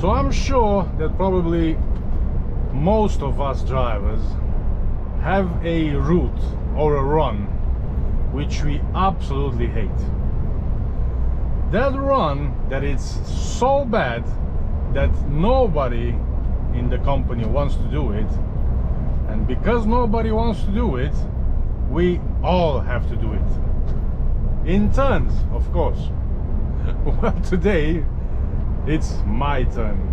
So I'm sure that probably most of us drivers have a route or a run which we absolutely hate. That run that is so bad that nobody in the company wants to do it, and because nobody wants to do it, we all have to do it in turns, of course. Well, today it's my turn.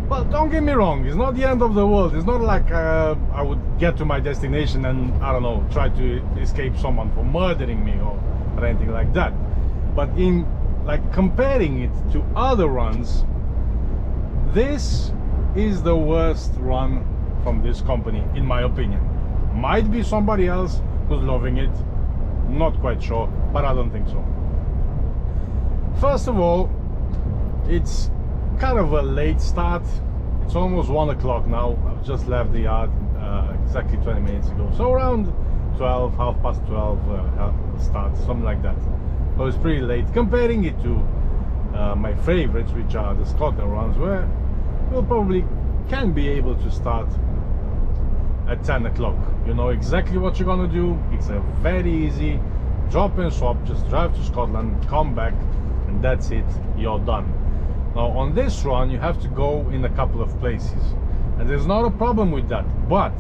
Well, don't get me wrong, it's not the end of the world. It's not like I would get to my destination and, I don't know, try to escape someone for murdering me or anything like that. But in like comparing it to other runs, this is the worst run from this company, in my opinion. Might be somebody else who's loving it, not quite sure, but I don't think so. First of all, it's kind of a late start. It's almost 1 o'clock now. I've just left the yard exactly 20 minutes ago, so around 12, half past 12 start, something like that. So it's pretty late comparing it to my favorites, which are the Scotland runs, where you'll probably can be able to start at 10 o'clock. You know exactly what you're gonna do. It's a very easy drop and swap. Just drive to Scotland, come back, and that's it, you're done. Now on this run you have to go in a couple of places, and there's not a problem with that, but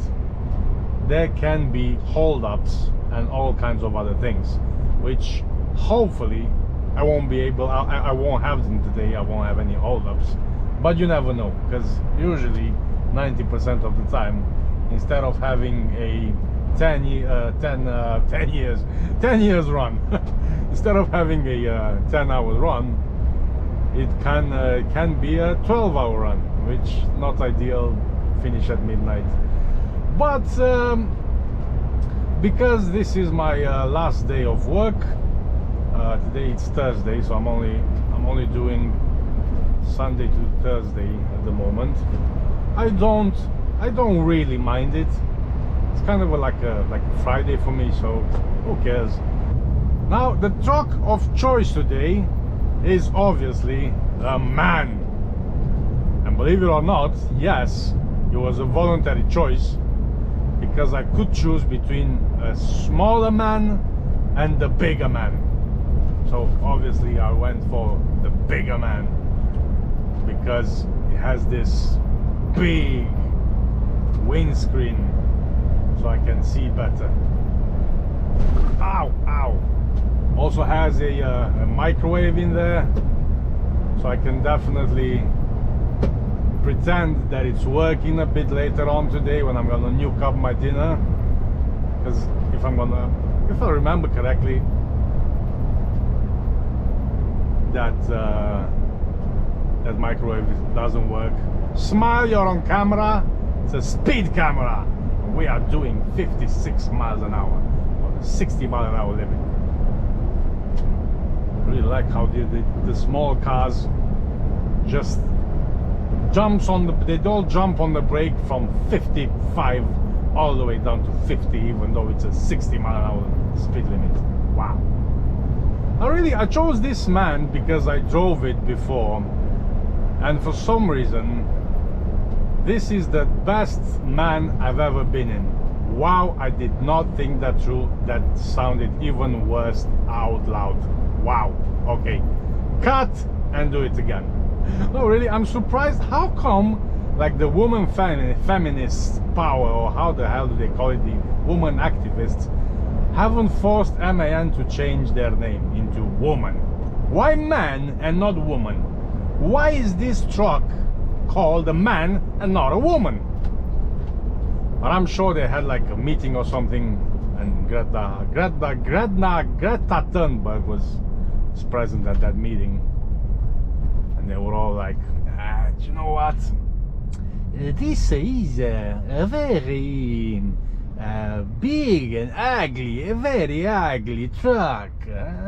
there can be hold-ups and all kinds of other things, which hopefully I won't be able, I won't have them today. I won't have any hold-ups, but you never know, because usually 90% of the time, instead of having a 10 years run, instead of having a 10-hour run, it can be a 12-hour run, which not ideal, finish at midnight. But because this is my last day of work, today it's Thursday, so I'm only doing Sunday to Thursday at the moment. I don't really mind it. It's kind of like a Friday for me, so who cares? Now the truck of choice today is obviously a man, and believe it or not, yes, it was a voluntary choice, because I could choose between a smaller man and the bigger man. So obviously I went for the bigger man because it has this big windscreen, so I can see better. Ow, ow. Also has a microwave in there, so I can definitely pretend that it's working a bit later on today when I'm gonna nuke up my dinner. Because if I remember correctly, that microwave doesn't work. Smile, you're on camera. It's a speed camera. We are doing 56 miles an hour, or 60 mile an hour limit. Really like how the small cars just jumps on they all jump on the brake from 55 all the way down to 50, even though it's a 60 mile an hour speed limit. Wow. Now really, I chose this man because I drove it before, and for some reason this is the best man I've ever been in. Wow, I did not think that through. That sounded even worse out loud. Wow. Okay, cut and do it again. No, really, I'm surprised. How come, like, the woman feminist power, or how the hell do they call it, the woman activists, haven't forced MAN to change their name into woman? Why man and not woman? Why is this truck called a man and not a woman? But I'm sure they had like a meeting or something, and Greta Thunberg was present at that meeting, and they were all like, you know what, this is a very big and ugly, a very ugly truck.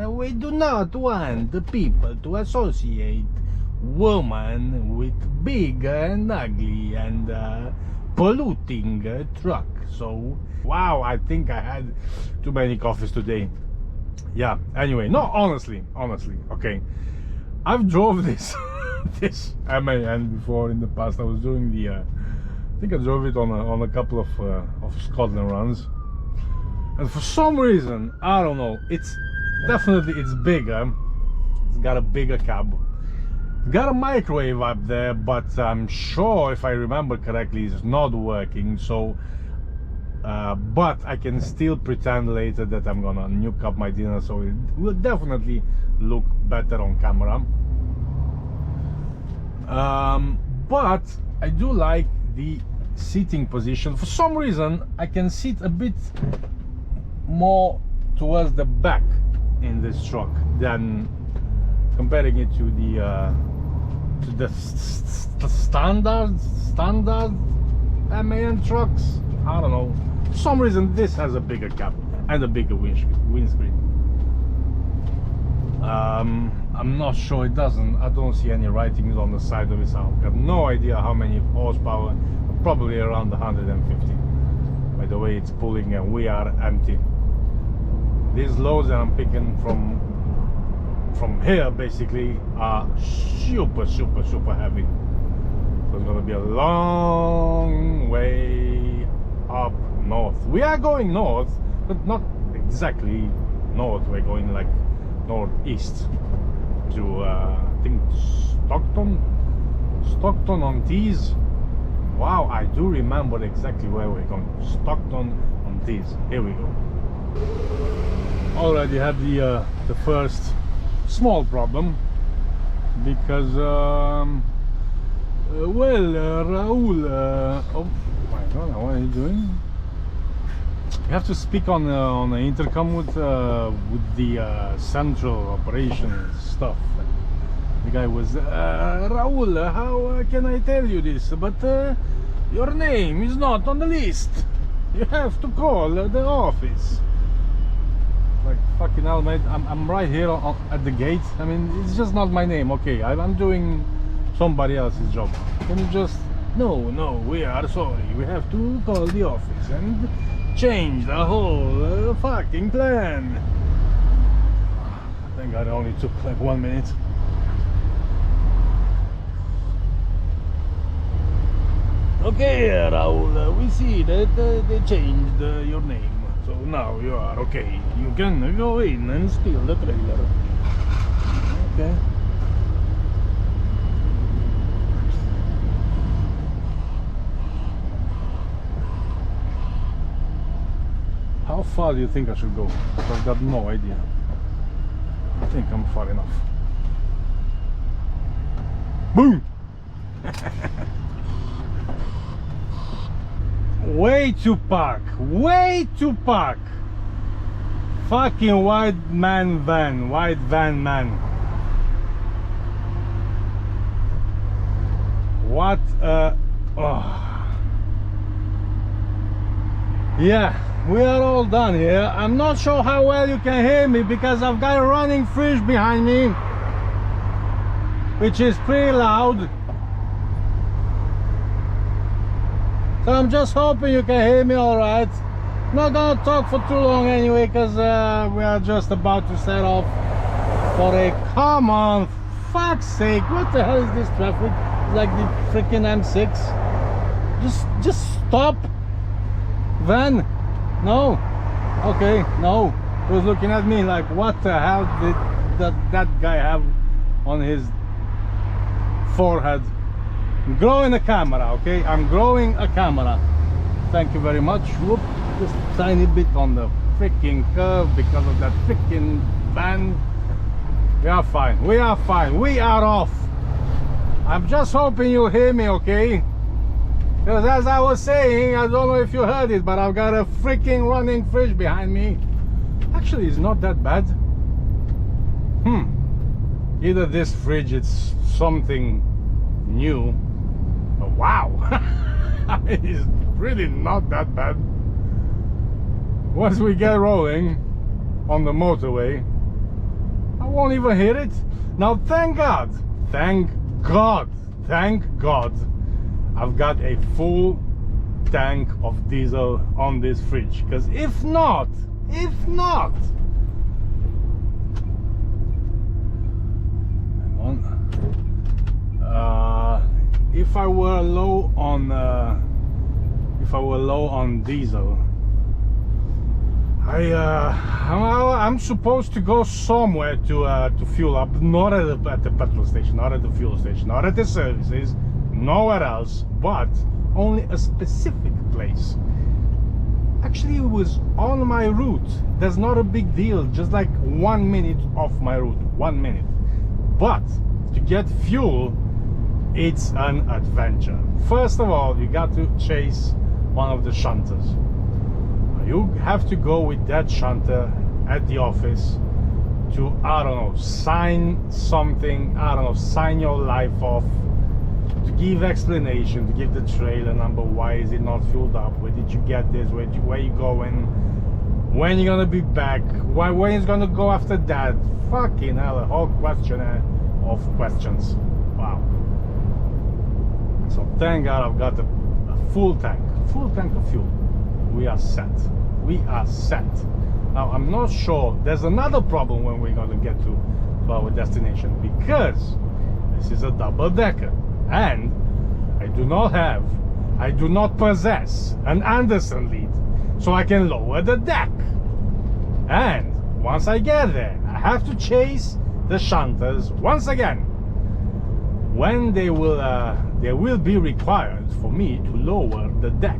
We do not want the people to associate woman with big and ugly and polluting truck. So wow, I think I had too many coffees today. Yeah, anyway, no, honestly, okay, I've drove this this MAN before in the past. I was doing the I think I drove it on a couple of Scotland runs, and for some reason, I don't know, it's bigger, it's got a bigger cab, got a microwave up there, but I'm sure, if I remember correctly, it's not working. So but I can still pretend later that I'm gonna nuke up my dinner, so it will definitely look better on camera. But I do like the seating position. For some reason I can sit a bit more towards the back in this truck than comparing it to the standard MAN trucks. I don't know, for some reason this has a bigger cab and a bigger windscreen. I'm not sure, it doesn't, I don't see any writings on the side of it, so I've got no idea how many horsepower, probably around 150. By the way it's pulling, and we are empty. These loads that I'm picking from here basically are super heavy, so it's gonna be a long way up north. We are going north, but not exactly north, we're going like northeast to I think Stockton on Tees. Wow, I do remember exactly where we're going. Stockton on Tees. Here we go. Already had the first small problem, because Raoul, oh my god, what are you doing? You have to speak on the intercom with the central operations stuff. The guy was Raoul, how can I tell you this? But your name is not on the list. You have to call the office. Like fucking hell, mate! I'm right here at the gate. I mean, it's just not my name. Okay, I'm doing somebody else's job. Can you just? No, we are sorry. We have to call the office and change the whole fucking plan. Thank God it only took like 1 minute. Okay, Raoul, we see that they changed your name, so now you are okay. You can go in and steal the trailer. Okay. How far do you think I should go? I've got no idea. I think I'm far enough. Boom! Way to park! Way to park! Fucking white van man. What oh. Yeah, we are all done here. I'm not sure how well you can hear me because I've got a running fridge behind me, which is pretty loud. So I'm just hoping you can hear me alright. Not gonna talk for too long anyway, because we are just about to set off for a, come on, fuck's sake, what the hell is this traffic? It's like the freaking M6. Just stop, van. No, okay, no. He was looking at me like, what the hell did that guy have on his forehead? I'm growing a camera, okay? I'm growing a camera. Thank you very much. Whoop, just a tiny bit on the freaking curve because of that freaking van. We are fine. We are fine. We are off. I'm just hoping you hear me, okay? Because as I was saying, I don't know if you heard it, but I've got a freaking running fridge behind me. Actually, it's not that bad. Either this fridge is something new. Oh, wow. It's really not that bad. Once we get rolling on the motorway, I won't even hear it. Now, thank God, I've got a full tank of diesel on this fridge. Because if not, hang on. if I were low on diesel, I'm supposed to go somewhere to fuel up, not at the petrol station, not at the fuel station, not at the services, nowhere else, but only a specific place. Actually, it was on my route. That's not a big deal, just like 1 minute off my route, 1 minute. But to get fuel, it's an adventure. First of all, you got to chase one of the shunters. You have to go with that shunter at the office to, I don't know, sign something, I don't know, sign your life off, to give explanation, to give the trailer number, why is it not filled up, where did you get this, where you going, when you're gonna be back, when it's gonna go after that. Fucking hell, a whole questionnaire of questions. Wow. So thank God I've got a full tank of fuel. We are set. We are set. Now I'm not sure. There's another problem when we're gonna get to our destination, because this is a double-decker, and I do not possess an Anderson lead, so I can lower the deck. And once I get there, I have to chase the shunters once again, when they will be required for me to lower the deck.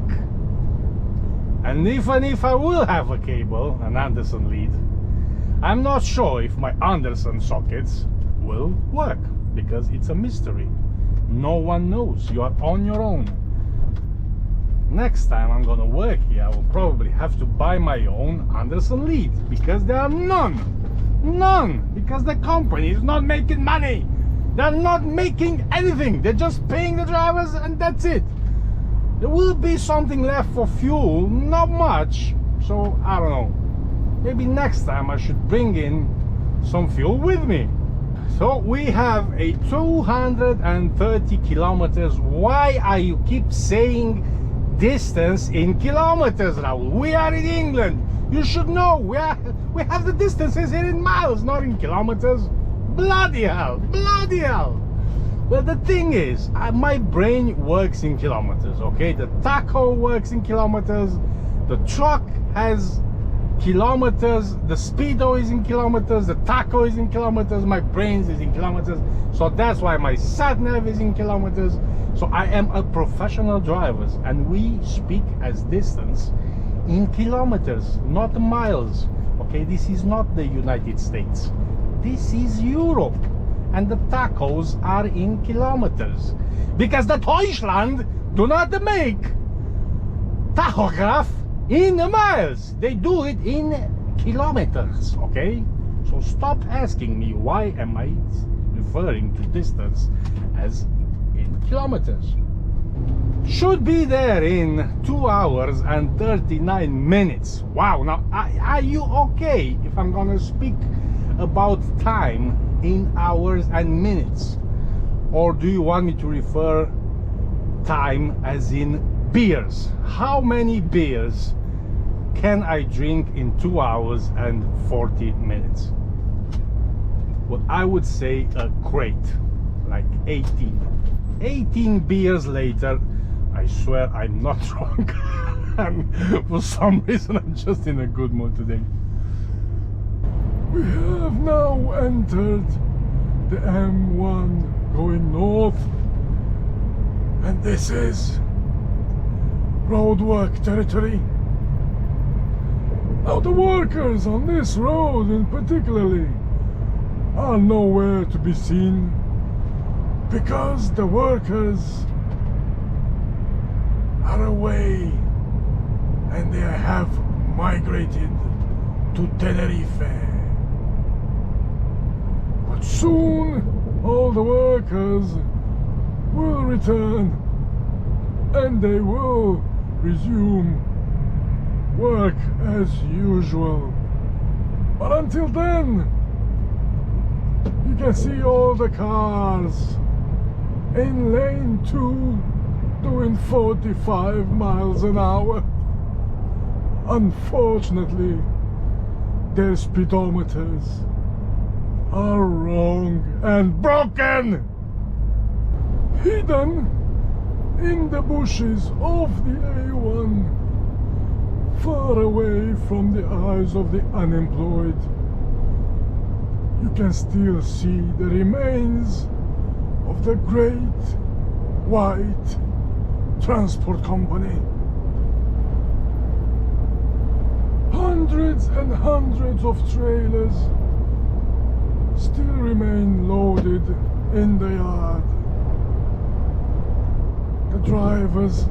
And even if I will have a cable, an Anderson lead, I'm not sure if my Anderson sockets will work, because it's a mystery. No one knows. You are on your own. Next time I'm gonna work here, I will probably have to buy my own Anderson lead, because there are none, because the company is not making money. They're not making anything. They're just paying the drivers, and that's it. There will be something left for fuel, not much, so I don't know. Maybe next time I should bring in some fuel with me. So we have a 230 kilometers. Why are you keep saying distance in kilometers, Raul? We are in England. You should know. We have the distances here in miles, not in kilometers. Bloody hell, bloody hell. Well, the thing is, my brain works in kilometers, okay? The tacho works in kilometers, the truck has kilometers, the speedo is in kilometers, the tacho is in kilometers, my brain is in kilometers, so that's why my sat nav is in kilometers. So I am a professional driver, and we speak as distance in kilometers, not miles, okay? This is not the United States, this is Europe. And the tachos are in kilometers, because the Deutschland do not make tachograph in miles. They do it in kilometers, okay? So stop asking me why am I referring to distance as in kilometers. Should be there in 2 hours and 39 minutes. Wow. Now are you okay if I'm gonna speak about time in hours and minutes, or do you want me to refer time as in beers? How many beers can I drink in 2 hours and 40 minutes? Well, I would say a crate, like 18 beers later. I swear I'm not drunk. And for some reason I'm just in a good mood today. We have now entered the M1 going north, and this is roadwork territory. Now the workers on this road in particularly are nowhere to be seen, because the workers are away and they have migrated to Tenerife. But soon all the workers will return and they will resume work as usual. But until then, you can see all the cars in lane 2 doing 45 miles an hour. Unfortunately, their speedometers are wrong and broken. Hidden in the bushes of the A1, far away from the eyes of the unemployed, you can still see the remains of the great white transport company. Hundreds and hundreds of trailers still remain loaded in the yard. The drivers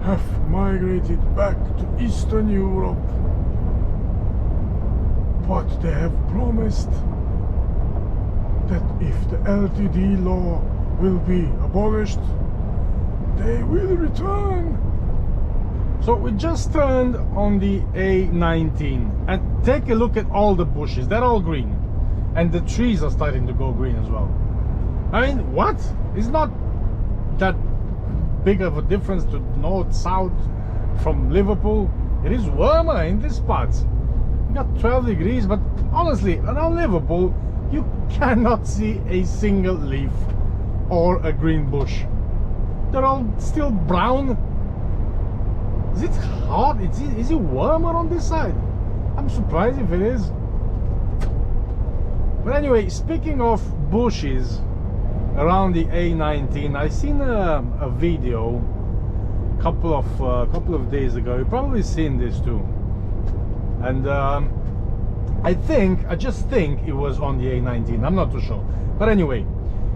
have migrated back to Eastern Europe, but they have promised that if the LTD law will be abolished, they will return. So we just turned on the A19 and take a look at all the bushes. They're all green, and the trees are starting to go green as well. I mean, what? It's not that big of a difference to north, south from Liverpool. It is warmer in these parts. You got 12 degrees, but honestly, around Liverpool, you cannot see a single leaf or a green bush. They're all still brown. Is it hot? Is it warmer on this side? I'm surprised if it is. But anyway, speaking of bushes around the A19, I seen a video couple of days ago. You've probably seen this too, and I just think it was on the A19. I'm not too sure, but anyway,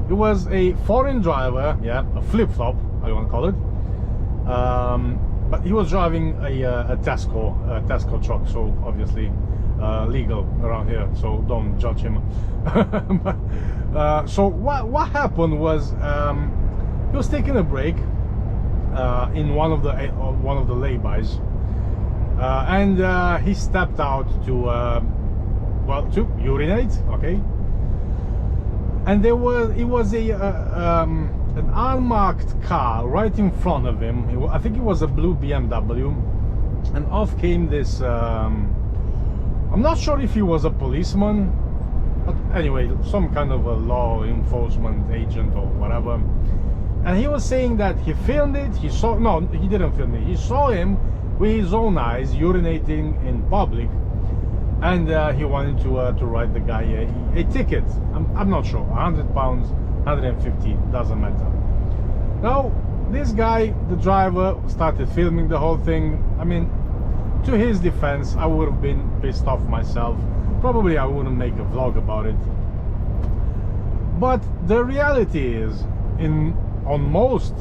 it was a foreign driver, yeah, a flip-flop, I want to call it. But he was driving a Tesco truck, so obviously legal around here, so don't judge him. So what happened was he was taking a break in one of the laybys, and he stepped out to to urinate, okay. And it was an unmarked car right in front of him. I think it was a blue BMW, and off came this I'm not sure if he was a policeman, but anyway, some kind of a law enforcement agent or whatever. And he was saying that he filmed it. He didn't film it. He saw him with his own eyes urinating in public, and he wanted to write the guy a ticket. I'm not sure, £100, 150, doesn't matter. Now this guy, the driver, started filming the whole thing. I mean, to his defense, I would have been pissed off myself. Probably I wouldn't make a vlog about it. But the reality is, on most,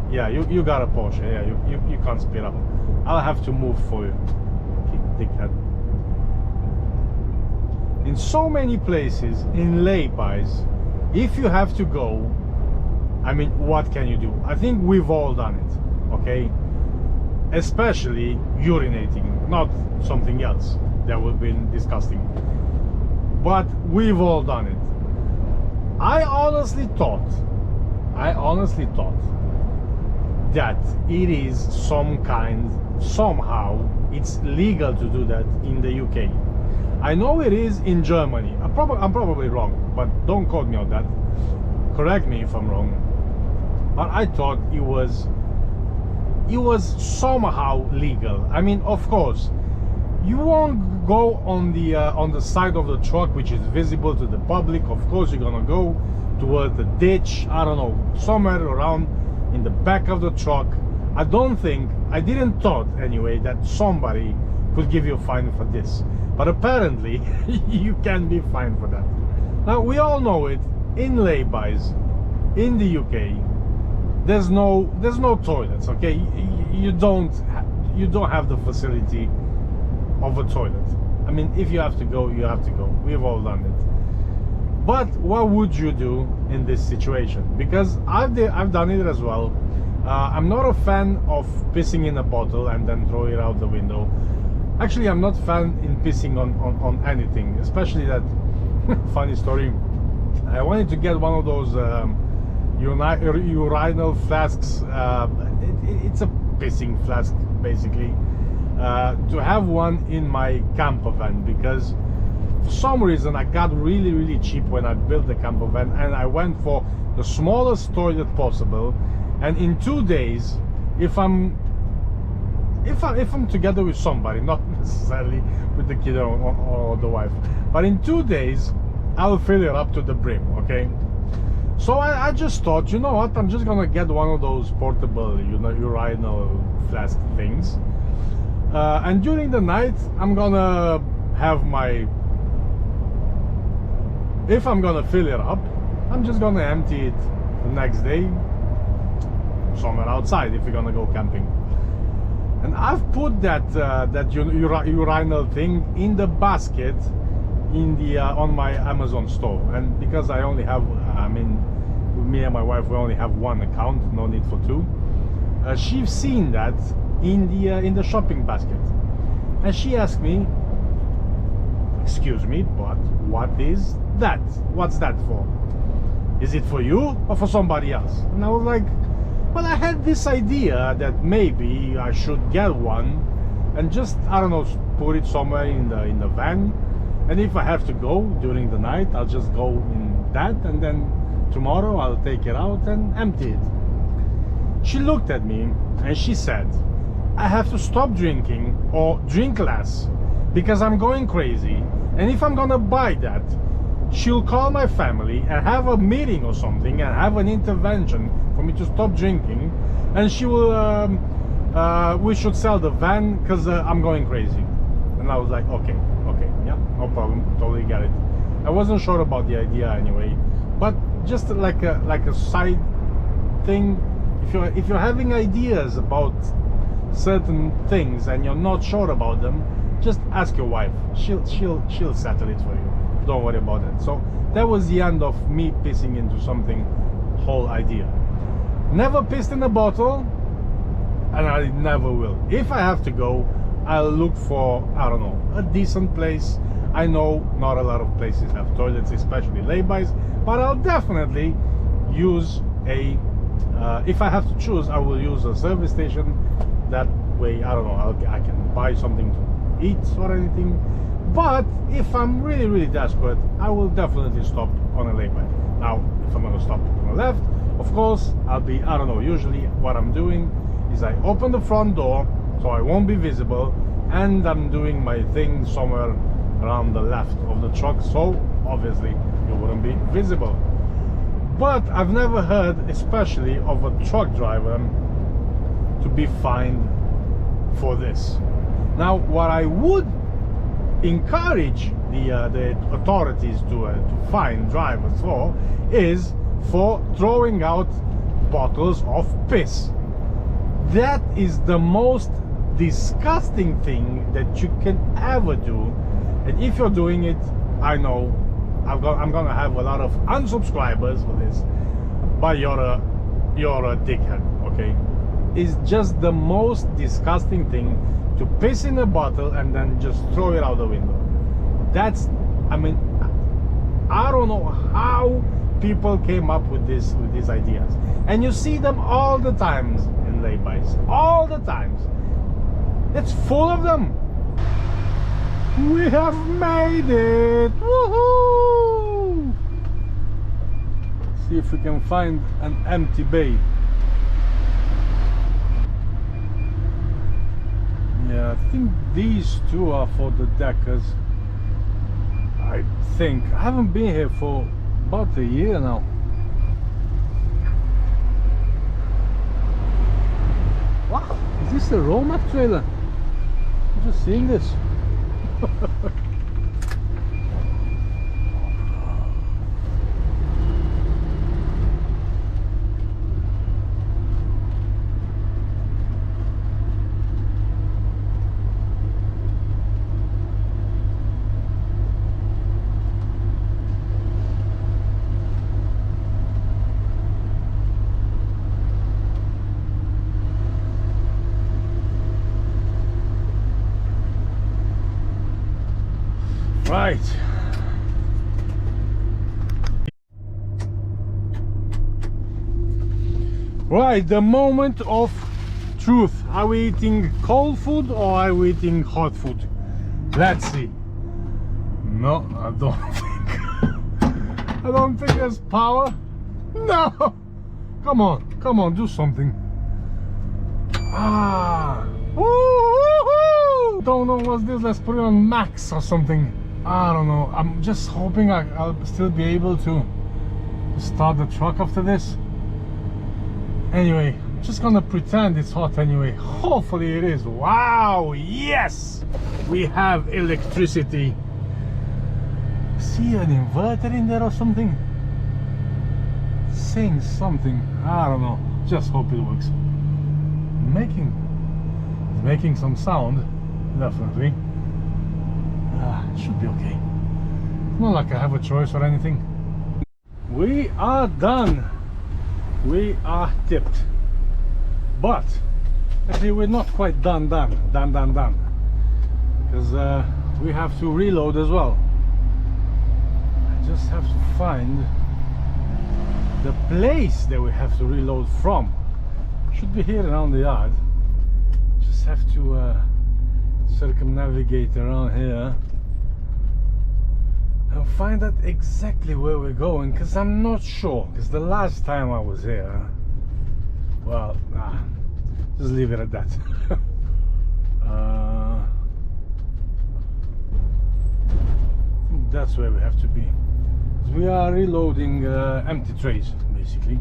yeah, you got a Porsche, yeah, you can't speed up. I'll have to move for you, dickhead. In so many places, in laybys, if you have to go, I mean, what can you do? I think we've all done it, okay? Especially urinating, not something else that would be disgusting. But we've all done it. I honestly thought that it is somehow it's legal to do that in the UK. I know it is in Germany. I'm probably wrong, but don't quote me on that. Correct me if I'm wrong. But I thought it was somehow legal. I mean, of course, you won't go on the side of the truck which is visible to the public. Of course, you're gonna go toward the ditch. I don't know, somewhere around in the back of the truck. I didn't thought anyway that somebody could give you a fine for this. But apparently, you can be fined for that. Now, we all know it. In laybys, in the UK, there's no toilets. Okay, you don't have the facility of a toilet. I mean, if you have to go, you have to go. We've all done it. But what would you do in this situation? Because I've done it as well. I'm not a fan of pissing in a bottle and then throw it out the window. Actually, I'm not a fan in pissing on anything, especially that funny story. I wanted to get one of those urinal flasks. It's a pissing flask, basically. To have one in my camper van, because for some reason I got really cheap when I built the camper van, and I went for the smallest toilet possible, and in 2 days, if I'm together with somebody, not necessarily with the kid or the wife, but in 2 days I'll fill it up to the brim. Okay, so I just thought, you know what, I'm just gonna get one of those portable, you know, urinal flask things, and during the night I'm gonna have my, if I'm gonna fill it up, I'm just gonna empty it the next day somewhere outside if you're gonna go camping. And I've put that urinal thing in the basket in the on my Amazon store, and because I only have, I mean, me and my wife, we only have one account, no need for two. She's seen that in the shopping basket, and she asked me, excuse me, but what is that? What's that for? Is it for you or for somebody else? And I was like, well, I had this idea that maybe I should get one and just, I don't know, put it somewhere in the van, and if I have to go during the night, I'll just go in that, and then tomorrow I'll take it out and empty it. She looked at me and she said, I have to stop drinking or drink less because I'm going crazy, and if I'm gonna buy that, she'll call my family and have a meeting or something and have an intervention for me to stop drinking, and she will we should sell the van because I'm going crazy. And I was like, okay, yeah, no problem, totally get it. I wasn't sure about the idea anyway, but just like a side thing, if you're having ideas about certain things and you're not sure about them, just ask your wife. She'll settle it for you. Don't worry about it. So that was the end of me pissing into something, whole idea. Never pissed in a bottle, and I never will. If I have to go, I'll look for, I don't know, a decent place. I know not a lot of places have toilets, especially laybys, but I'll definitely use a, if I have to choose, I will use a service station. That way, I don't know, I can buy something to eat or anything. But if I'm really desperate, I will definitely stop on a lay-by. Now, if I'm gonna stop on the left, of course, I'll be, I don't know, usually what I'm doing is I open the front door so I won't be visible, and I'm doing my thing somewhere around the left of the truck, so obviously you wouldn't be visible. But I've never heard, especially of a truck driver, to be fined for this. Now, what I would encourage the authorities to fine drivers for is for throwing out bottles of piss. That is the most disgusting thing that you can ever do, and if you're doing it, I know I'm gonna have a lot of unsubscribers for this, but you're a dickhead. Okay, it's just the most disgusting thing to piss in a bottle and then just throw it out the window. That's, I mean, I don't know how people came up with these ideas, and you see them all the times in laybys, all the times. It's full of them. We have made it! Woohoo! See if we can find an empty bay. Yeah, I think these two are for the deckers. I think. I haven't been here for about a year now. Wow, is this a Romac trailer? I'm just seeing this. Right. Right, the moment of truth. Are we eating cold food or are we eating hot food? Let's see. No, I don't think. I don't think there's power. No, come on, do something. Ah, woo-hoo-hoo! Don't know what's this. Let's put it on max or something. I don't know. I'm just hoping I'll still be able to start the truck after this. Anyway, I'm just gonna pretend it's hot anyway. Hopefully it is. Wow, yes! We have electricity. See an inverter in there or something? Saying something. I don't know. Just hope it works. Making some sound, definitely. Should be okay. Not like I have a choice or anything. We are done. We are tipped. But actually we're not quite done. Because we have to reload as well. I just have to find the place that we have to reload from. Should be here around the yard. Just have to circumnavigate around here and find out exactly where we're going, because I'm not sure. Because the last time I was here, well, just leave it at that. I think that's where we have to be. We are reloading empty trays, basically.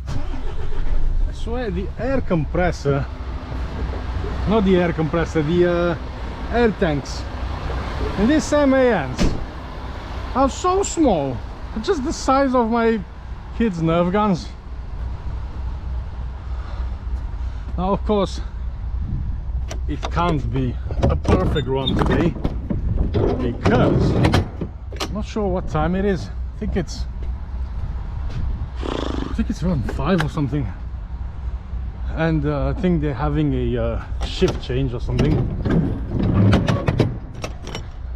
I swear the air compressor, not the air compressor, the air tanks in these MANs are so small, just the size of my kids' Nerf guns. Now of course it can't be a perfect run today because I'm not sure what time it is. I think it's around 5 or something, and I think they're having a shift change or something.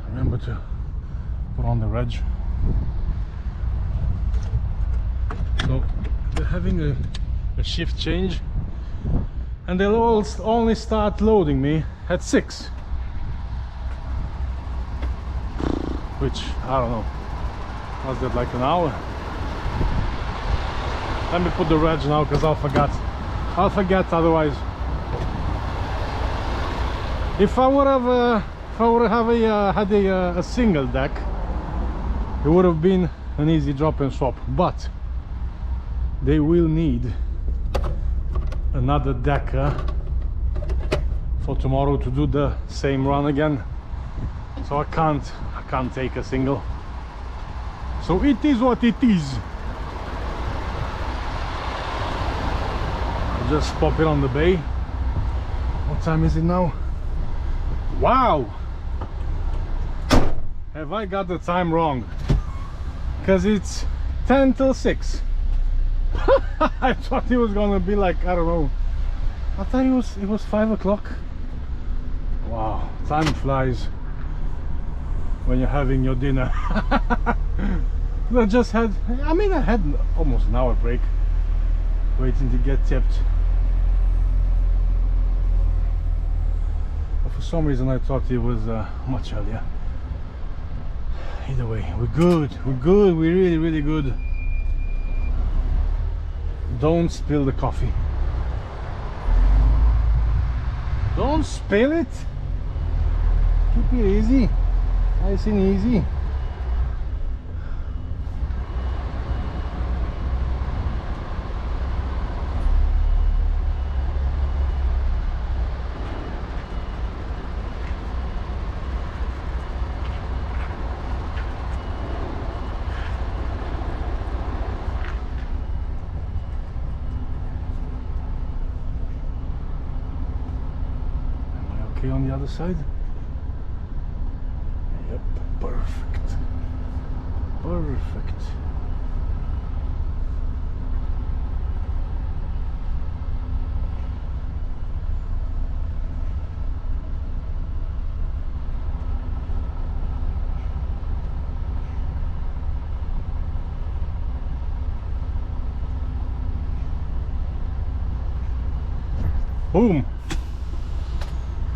Remember to put on the reg. So they're having a shift change, and they'll all only start loading me at 6, which I don't know, was that like an hour? Let me put the reg now, because I'll forget otherwise. If I would have had a single deck, it would have been an easy drop and swap, but they will need another decker for tomorrow to do the same run again, so I can't take a single. So it is what it is. I'll just pop it on the bay. What time is it now? Wow, have I got the time wrong? Because it's 10 till 6. I thought it was gonna be like, I don't know, I thought it was 5 o'clock. Wow, time flies when you're having your dinner. I had almost an hour break waiting to get tipped, but for some reason I thought it was much earlier. Either way, we're good, we're really good. Don't spill the coffee. Don't spill it. Keep it easy. Nice and easy. On the other side. Yep, perfect. Boom.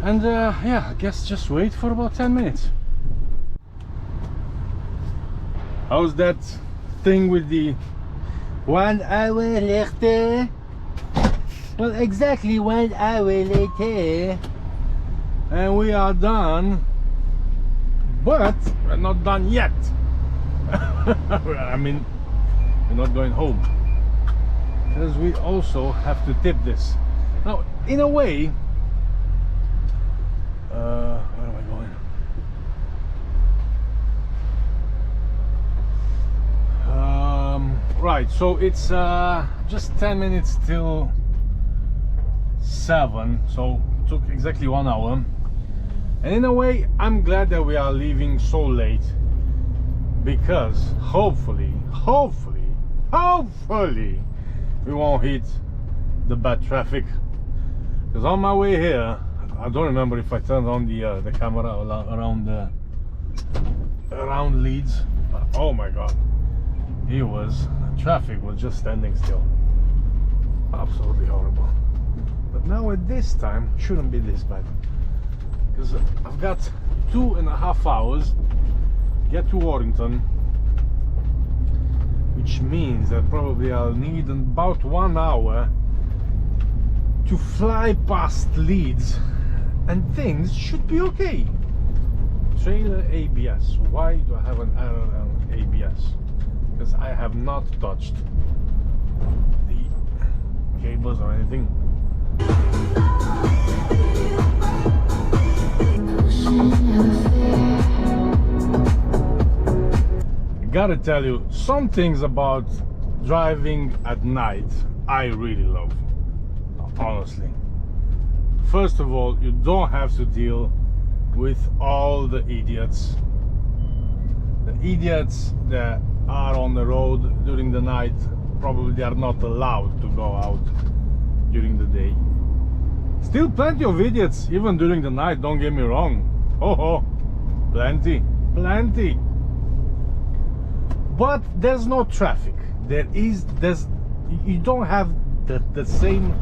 And yeah, I guess just wait for about 10 minutes. How's that thing with the 1 hour later? Well, exactly 1 hour later, and we are done, but we're not done yet. I mean, we're not going home, because we also have to tip this. Now, in a way, where am I going? Right, so it's just 10 minutes till 7, so it took exactly 1 hour. And in a way, I'm glad that we are leaving so late, because hopefully we won't hit the bad traffic. Because on my way here, I don't remember if I turned on the camera around Leeds, but oh my god, traffic was just standing still. Absolutely horrible. But now at this time, shouldn't be this bad, because I've got 2.5 hours to get to Warrington, which means that probably I'll need about 1 hour to fly past Leeds, and things should be okay. Trailer ABS. Why do I have an error on ABS? Because I have not touched the cables or anything. Gotta tell you, some things about driving at night I really love, honestly. First of all, you don't have to deal with all the idiots that are on the road during the night. Probably they are not allowed to go out during the day. Still plenty of idiots even during the night, don't get me wrong. Oh, plenty. But there's no traffic. You don't have the same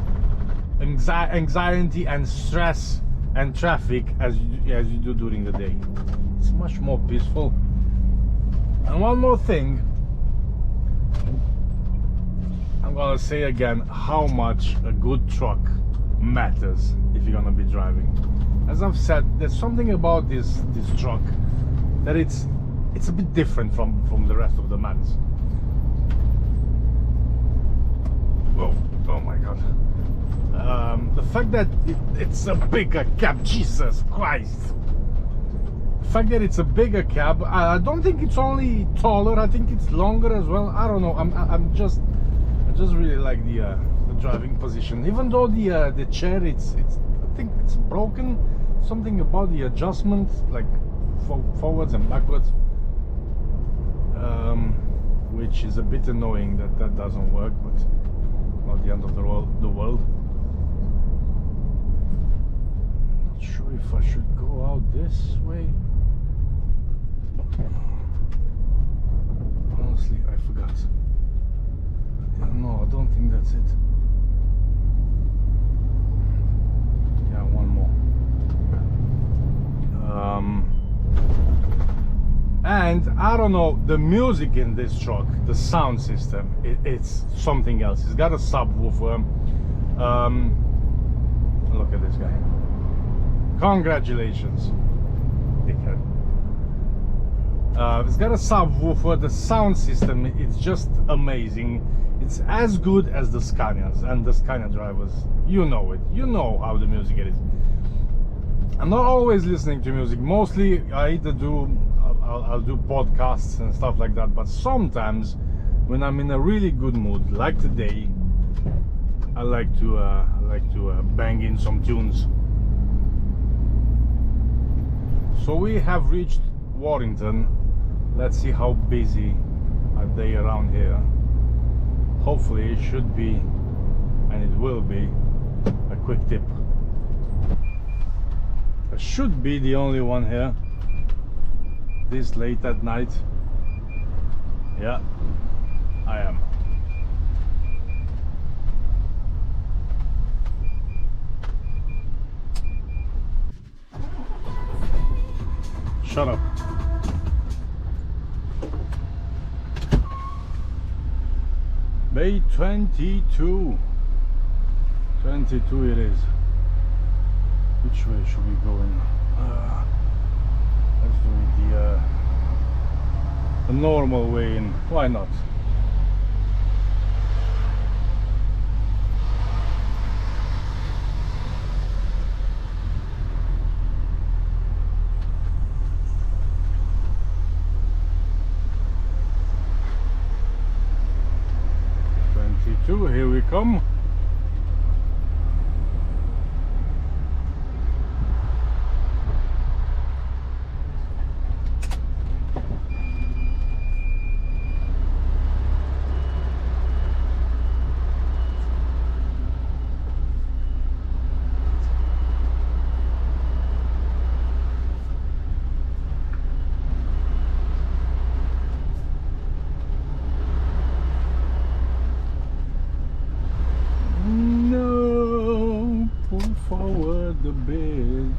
anxiety and stress and traffic as you do during the day. It's much more peaceful. And one more thing, I'm gonna say again how much a good truck matters if you're gonna be driving. As I've said, there's something about this truck that it's a bit different from the rest of the mans. Whoa, oh my god. The fact that it's a bigger cab, Jesus Christ. The fact that it's a bigger cab, I don't think it's only taller, I think it's longer as well. I don't know, I just really like the driving position. Even though the chair, I think it's broken. Something about the adjustment, like forwards and backwards, which is a bit annoying that doesn't work, but not the end of the world. Not sure if I should go out this way. Honestly, I forgot. Yeah, no, I don't think that's it. Yeah, one more. And I don't know, the music in this truck, the sound system, it's something else. It's got a subwoofer. Look at this guy. Congratulations, dickhead. It's got a subwoofer. The sound system, it's just amazing. It's as good as the Scanias, and the Scania drivers, you know it. You know how the music is. I'm not always listening to music. Mostly I either I'll do podcasts and stuff like that, but sometimes when I'm in a really good mood, like today, I like to bang in some tunes. So we have reached Warrington. Let's see how busy are they around here. Hopefully it should be, and it will be, a quick tip. I should be the only one here this late at night. Yeah, I am. Shut up. Bay 22. 22 it is. Which way should we go in? Let's do it the normal way in. Why not? Here we come. Forward a bit,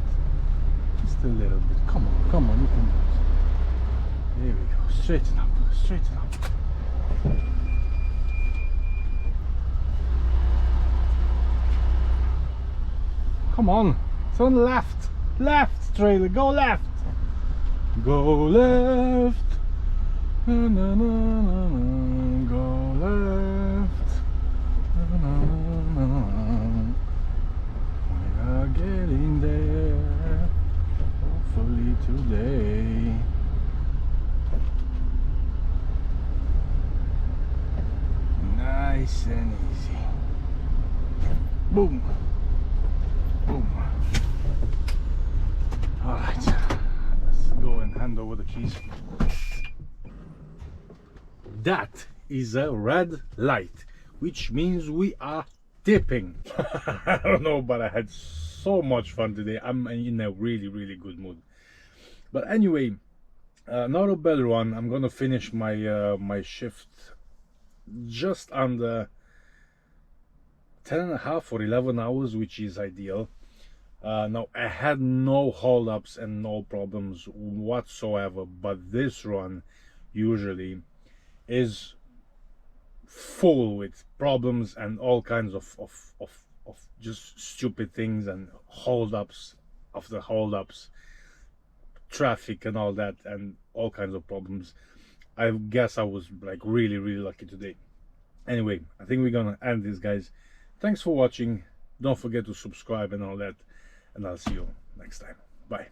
just a little bit. Come on, come on, you can do it. There we go. Straighten up, straighten up. Come on, turn left, left, trailer, go left, go left. Na, na, na, na, na. Go left. Na, na, na, na. Getting there, hopefully today. Nice and easy. Boom, boom. All right, let's go and hand over the keys. That is a red light, which means we are tipping. I don't know, but I had so much fun today. I'm in a really good mood. But anyway, not a bad one. I'm gonna finish my my shift just under 10.5 or 11 hours, which is ideal. Now I had no holdups and no problems whatsoever, but this run usually is full with problems and all kinds of just stupid things and holdups after holdups, traffic and all that, and all kinds of problems. I guess I was like really lucky today. Anyway, I think we're gonna end this, guys. Thanks for watching. Don't forget to subscribe and all that, and I'll see you next time. Bye.